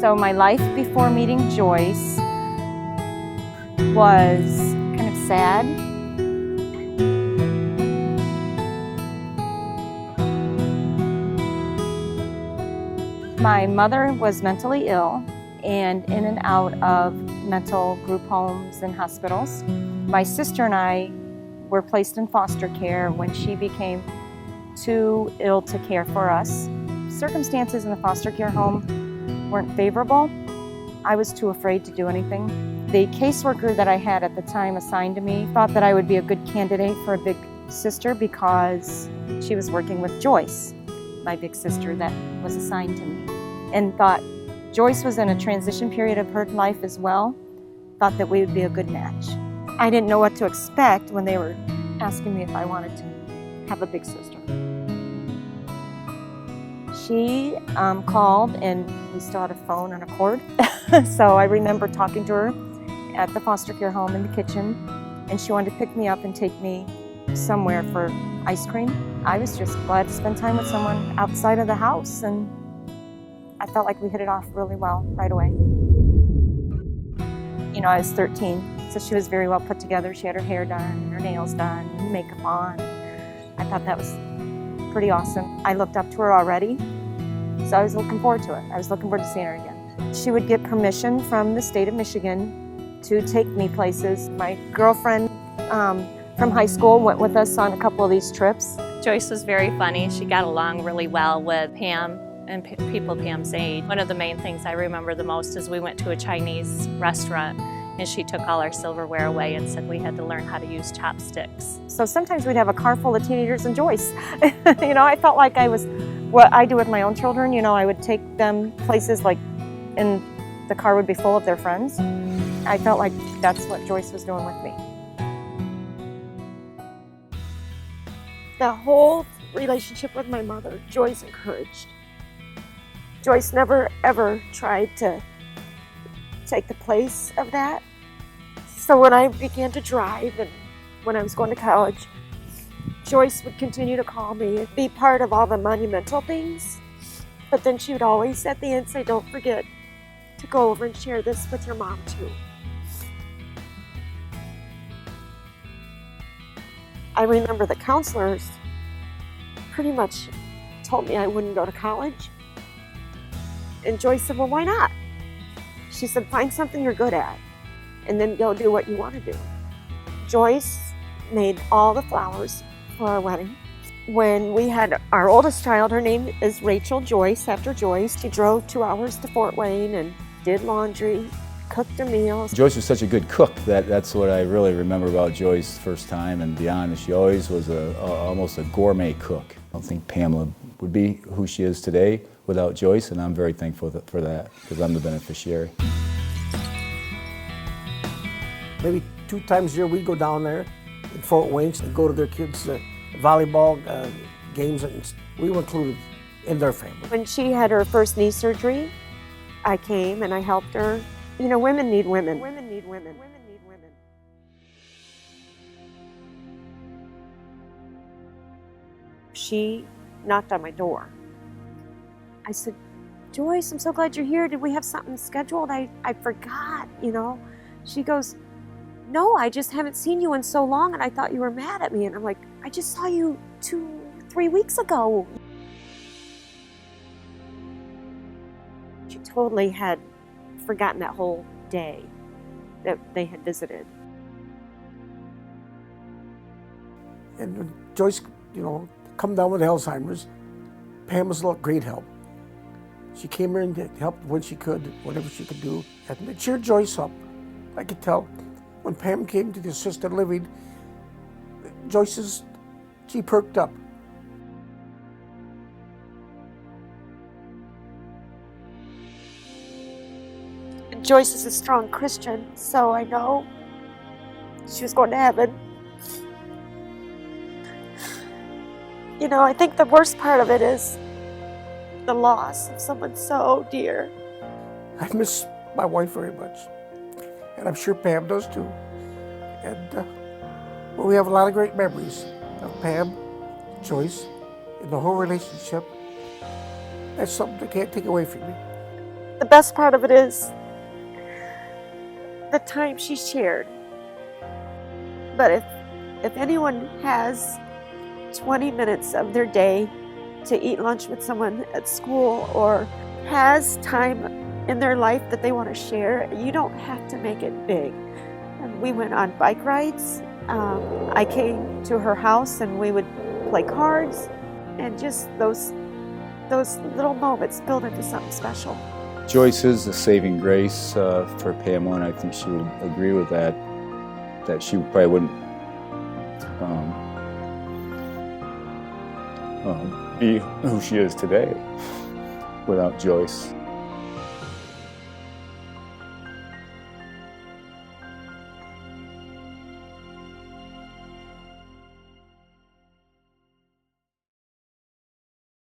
So my life before meeting Joyce was kind of sad. My mother was mentally ill and in and out of mental group homes and hospitals. My sister and I were placed in foster care when she became too ill to care for us. Circumstances in the foster care home weren't favorable. I was too afraid to do anything. The caseworker that I had at the time assigned to me thought that I would be a good candidate for a big sister because she was working with Joyce, my big sister that was assigned to me, and thought Joyce was in a transition period of her life as well, thought that we would be a good match. I didn't know what to expect when they were asking me if I wanted to have a big sister. She called, and we still had a phone and a cord. So I remember talking to her at the foster care home in the kitchen, and she wanted to pick me up and take me somewhere for ice cream. I was just glad to spend time with someone outside of the house, and I felt like we hit it off really well right away. You know, I was 13, so she was very well put together. She had her hair done, her nails done, makeup on. I thought that was pretty awesome. I looked up to her already, so I was looking forward to it. I was looking forward to seeing her again. She would get permission from the state of Michigan to take me places. My girlfriend from high school went with us on a couple of these trips. Joyce was very funny. She got along really well with Pam and people Pam's age. One of the main things I remember the most is we went to a Chinese restaurant and she took all our silverware away and said we had to learn how to use chopsticks. So sometimes we'd have a car full of teenagers and Joyce. You know, I felt like I was, what I do with my own children, you know, I would take them places like, and the car would be full of their friends. I felt like that's what Joyce was doing with me. The whole relationship with my mother, Joyce encouraged. Joyce never ever tried to take the place of that. So when I began to drive and when I was going to college, Joyce would continue to call me and be part of all the monumental things. But then she would always at the end say, don't forget to go over and share this with your mom too. I remember the counselors pretty much told me I wouldn't go to college. And Joyce said, well, why not? She said, find something you're good at and then go do what you want to do. Joyce made all the flowers for our wedding. When we had our oldest child, her name is Rachel Joyce, after Joyce. She drove 2 hours to Fort Wayne and did laundry, cooked a meal. Joyce was such a good cook that's what I really remember about Joyce first time and beyond. She always was almost a gourmet cook. I don't think Pamela would be who she is today without Joyce, and I'm very thankful for that because I'm the beneficiary. Maybe 2 times a year we go down there in Fort Wayne and go to their kids' volleyball games, and we were included in their family. When she had her first knee surgery, I came and I helped her. You know, women need women. Women need women. Women need women. She knocked on my door. I said, Joyce, I'm so glad you're here. Did we have something scheduled? I forgot, you know. She goes, no, I just haven't seen you in so long and I thought you were mad at me. And I'm like, I just saw you 2-3 weeks ago. She totally had forgotten that whole day that they had visited. And when Joyce, you know, come down with Alzheimer's, Pam was a great help. She came here and helped when she could, whatever she could do. And it cheered Joyce up. I could tell when Pam came to the assisted living, she perked up. Joyce is a strong Christian, so I know she was going to heaven. You know, I think the worst part of it is the loss of someone so dear. I miss my wife very much, and I'm sure Pam does too. And we have a lot of great memories of Pam, Joyce, and the whole relationship. That's something they can't take away from me. the best part of it is the time she shared. But if anyone has 20 minutes of their day to eat lunch with someone at school or has time in their life that they want to share, you don't have to make it big. And we went on bike rides. I came to her house and we would play cards, and just those little moments build into something special. Joyce is the saving grace for Pamela, and I think she would agree with that, that she probably wouldn't be who she is today without Joyce.